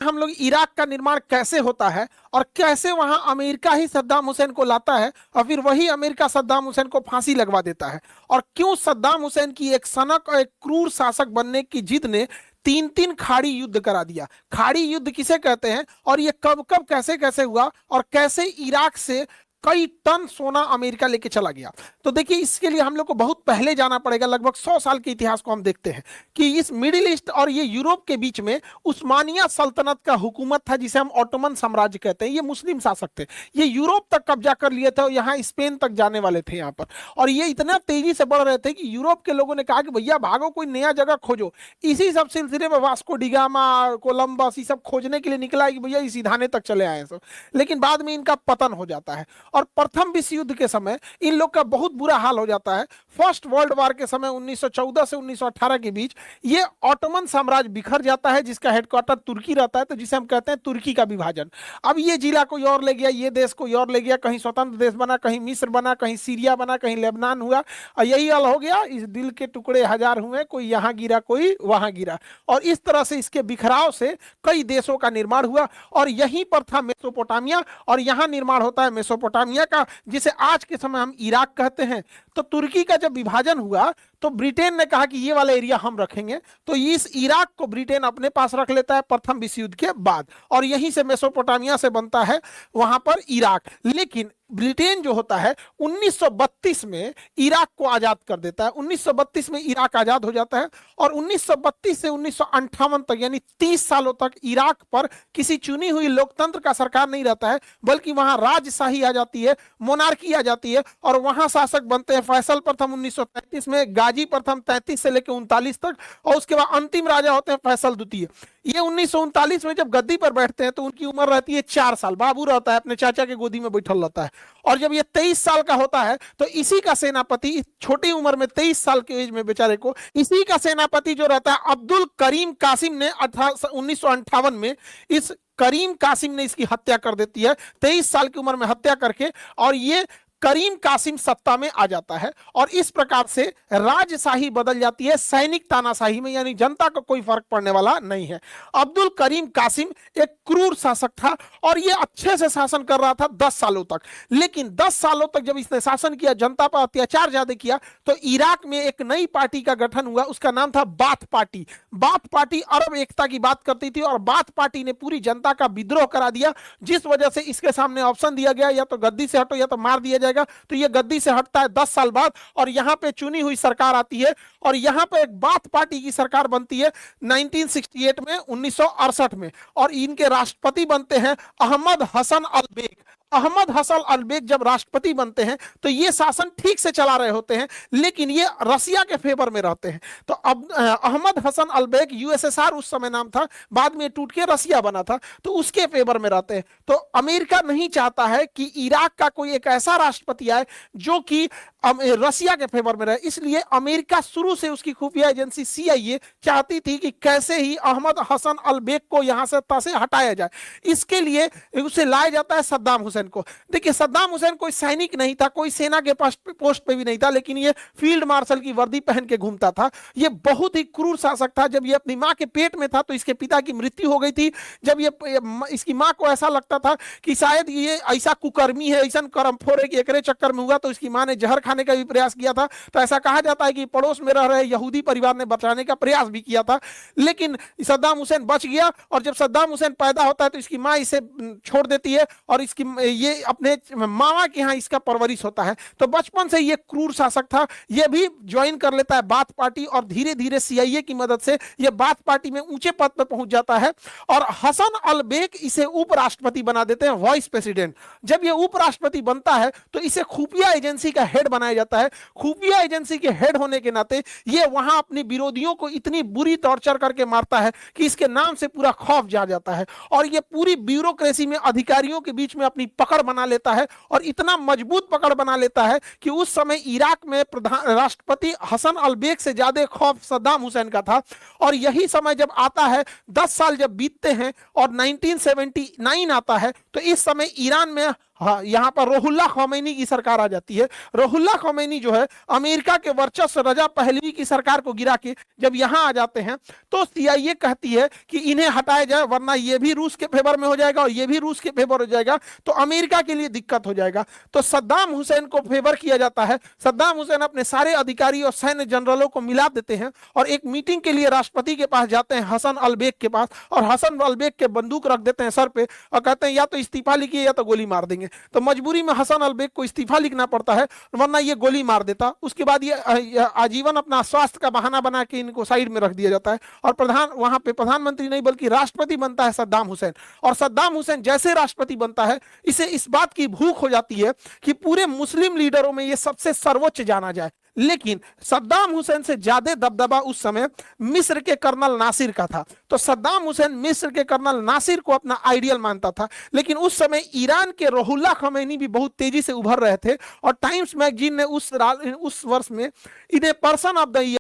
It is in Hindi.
हम लोग इराक का निर्माण कैसे होता है और कैसे वहां अमेरिका ही सद्दाम हुसैन को लाता है और फिर वही अमेरिका सद्दाम हुसैन को फांसी लगवा देता है, और क्यों सद्दाम हुसैन की एक सनक और एक क्रूर शासक बनने की जिद ने तीन तीन खाड़ी युद्ध करा दिया। खाड़ी युद्ध किसे कहते हैं और ये कब कब कैसे कैसे हुआ और कैसे इराक से कई टन सोना अमेरिका लेके चला गया। तो देखिए, इसके लिए हम लोग को बहुत पहले जाना पड़ेगा, लगभग 100 साल के इतिहास को हम देखते हैं कि इस मिडिल ईस्ट और ये यूरोप के बीच में उस्मानिया सल्तनत का हुकूमत था, जिसे हम ऑटोमन साम्राज्य कहते हैं। ये मुस्लिम शासक थे, ये यूरोप तक कब्जा कर लिए थे और यहाँ स्पेन तक जाने वाले थे यहाँ पर। और ये इतना तेजी से बढ़ रहे थे कि यूरोप के लोगों ने कहा कि भैया भागो, कोई नया जगह खोजो। इसी सब सिलसिले में वास्को डिगामा, कोलंबस, ये सब खोजने के लिए निकला है कि भैया इस सिधाने तक चले आए सब। लेकिन बाद में इनका पतन हो जाता है और प्रथम विश्व युद्ध के समय इन लोग का बहुत बुरा हाल हो जाता है। फर्स्ट वर्ल्ड वॉर के समय 1914 से 1918 के बीच ये ऑटोमन साम्राज्य बिखर जाता है, जिसका हेडक्वार्टर तुर्की रहता है, तो जिसे हम कहते हैं तुर्की का विभाजन। अब ये जिला कोई और ले गया, ये देश कोई और ले गया, कहीं स्वतंत्र देश बना, कहीं मिस्र बना, कहीं सीरिया बना, कहीं लेबनान हुआ, और यही हाल हो गया। इस दिल के टुकड़े हजार हुए, कोई यहाँ गिरा कोई वहां गिरा, और इस तरह से इसके बिखराव से कई देशों का निर्माण हुआ। और यहीं पर था मेसोपोटामिया, और यहाँ निर्माण होता है मेसोपोटामिया का, जिसे आज के समय हम इराक कहते हैं। तो तुर्की का जब विभाजन हुआ तो ब्रिटेन ने कहा कि ये वाला एरिया हम रखेंगे, तो इस इराक को ब्रिटेन अपने पास रख लेता है प्रथम विश्व युद्ध के बाद, और यहीं से मेसोपोटामिया से बनता है वहां पर इराक। लेकिन ब्रिटेन जो होता है 1932 में इराक को आजाद कर देता है। 1932 में इराक आजाद हो जाता है और 1932 से 1958 तक, यानी 30 सालों तक इराक पर किसी चुनी हुई लोकतंत्र का सरकार नहीं रहता है, बल्कि वहां राजशाही आ जाती है, मोनार्की आ जाती है, और वहां शासक बनते हैं फैसल प्रथम 1933 में, गाजी प्रथम 33 से लेकर 39 तक, और उसके बाद अंतिम राजा होते हैं फैसल द्वितीय। ये 1939 में जब गद्दी पर बैठते हैं तो उनकी उम्र रहती है 4 साल, बाबू रहता है, अपने चाचा के गोदी में बैठल रहता है। और जब ये 23 साल का होता है तो इसी का सेनापति, छोटी उम्र में 23 साल के एज में बेचारे को, इसी का सेनापति जो रहता है अब्दुल करीम कासिम ने 1958 में, इस करीम कासिम ने इसकी हत्या कर देती है, 23 साल की उम्र में हत्या करके, और ये करीम कासिम सत्ता में आ जाता है। और इस प्रकार से राजशाही बदल जाती है सैनिक तानाशाही में, यानी जनता को कोई फर्क पड़ने वाला नहीं है। अब्दुल करीम कासिम एक क्रूर शासक था और ये अच्छे से शासन कर रहा था 10 सालों तक। लेकिन 10 सालों तक जब इसने शासन किया, जनता पर अत्याचार ज्यादा किया, तो इराक में एक नई पार्टी का गठन हुआ, उसका नाम था बाथ पार्टी। बाथ पार्टी अरब एकता की बात करती थी और बाथ पार्टी ने पूरी जनता का विद्रोह करा दिया, जिस वजह से इसके सामने ऑप्शन दिया गया, या तो गद्दी से हटो या तो मार दिया जाएगा। तो ये गद्दी से हटता है 10 साल बाद, और यहां पे चुनी हुई सरकार आती है, और यहां पे एक बाथ पार्टी की सरकार बनती है 1968 में, 1968 में, और इनके राष्ट्रपति बनते हैं अहमद हसन अलबेग। अहमद हसन अलबेग जब राष्ट्रपति बनते हैं तो ये शासन ठीक से चला रहे होते हैं, लेकिन ये रसिया के फेवर में रहते हैं। तो अब अहमद हसन अलबेग, यूएसएसआर उस समय नाम था, बाद में टूट के रसिया बना था, तो उसके फेवर में रहते हैं। तो अमेरिका नहीं चाहता है कि इराक का कोई एक ऐसा राष्ट्रपति आए जो कि रसिया के फेवर में रहे, इसलिए अमेरिका शुरू से, उसकी खुफिया एजेंसी सीआईए चाहती थी कि कैसे ही अहमद हसन अलबेग को यहां से हटाया जाए। इसके लिए उसे लाया जाता है सद्दाम हुसैन को। देखिए, सद्दाम हुसैन कोई सैनिक नहीं था, कोई सेना के पोस्ट पे भी नहीं था, लेकिन ये फील्ड मार्शल की वर्दी पहन के घूमता था। ये बहुत ही क्रूर शासक था। जब ये अपनी मां के पेट में था तो इसके पिता की मृत्यु हो गई थी। जब ये इसकी मां को ऐसा लगता था कि शायद ये ऐसा कुकर्मी है, ऐसा करमफोर है कि एकरे चक्कर में हुआ, तो इसकी मां ने जहर खाने का भी प्रयास किया था। तो ऐसा कहा जाता है कि पड़ोस में रह रहे यहूदी परिवार ने बचाने का प्रयास भी किया था, लेकिन सद्दाम हुसैन बच गया। और जब सद्दाम हुसैन पैदा होता है तो इसकी मां इसे छोड़ देती है और इसकी ये अपने मामा के यहाँ इसका परवरिश होता है। तो बचपन से ये क्रूर शासक था। ये भी ज्वाइन कर लेता है बाथ पार्टी और धीरे धीरे सीआईए की मदद से ये बाथ पार्टी में ऊंचे पद पर पहुंच जाता है और हसन अलबेग इसे उपराष्ट्रपति बना देते हैं, वाइस प्रेसिडेंट। जब ये उपराष्ट्रपति बनता है तो इसे खुफिया एजेंसी का हेड बनाया जाता है। खुफिया एजेंसी के हेड होने के नाते ये वहां अपने विरोधियों को इतनी बुरी टॉर्चर करके मारता है कि इसके नाम से पूरा खौफ जा जाता है और ये पूरी ब्यूरोक्रेसी में अधिकारियों के बीच में अपनी पकड़ बना लेता है और इतना मजबूत पकड़ बना लेता है कि उस समय इराक में प्रधान राष्ट्रपति हसन अलबेग से ज्यादा खौफ सद्दाम हुसैन का था। और यही समय जब आता है, 10 साल जब बीतते हैं और 1979 आता है, तो इस समय ईरान में हाँ, यहाँ पर रोहुल्ला खमैनी की सरकार आ जाती है। रोहुल्ला खमैनी जो है अमेरिका के वर्चस्व रजा पहलवी की सरकार को गिरा के जब यहाँ आ जाते हैं, तो सीआईए कहती है कि इन्हें हटाया जाए, वरना ये भी रूस के फेवर में हो जाएगा और ये भी रूस के फेवर हो जाएगा, तो अमेरिका के लिए दिक्कत हो जाएगा। तो सद्दाम हुसैन को फेवर किया जाता है। सद्दाम हुसैन अपने सारे अधिकारी और सैन्य जनरलों को मिला देते हैं और एक मीटिंग के लिए राष्ट्रपति के पास जाते हैं, हसन अलबेग के पास, और हसन अलबेग के बंदूक रख देते हैं सर पे और कहते हैं या तो इस्तीफा लिखिए या तो गोली मार देंगे। तो मजबूरी में हसन अलबेग को इस्तीफा लिखना पड़ता है, वरना ये गोली मार देता। उसके बाद ये आजीवन अपना स्वास्थ्य का बहाना बना के इनको साइड में रख दिया जाता है और वहां पे प्रधानमंत्री नहीं बल्कि राष्ट्रपति बनता है सद्दाम हुसैन। और सद्दाम हुसैन जैसे राष्ट्रपति बनता है, इसे इस बात की भूख हो जाती है कि पूरे मुस्लिम लीडरों में ये सबसे सर्वोच्च जाना जाए। लेकिन सद्दाम हुसैन से ज्यादा दबदबा उस समय मिस्र के कर्नल नासिर का था। तो सद्दाम हुसैन मिस्र के कर्नल नासिर को अपना आइडियल मानता था। लेकिन उस समय ईरान के रोहुल्ला खमैनी भी बहुत तेजी से उभर रहे थे और टाइम्स मैगजीन ने उस वर्ष में इन्हें पर्सन ऑफ द ईयर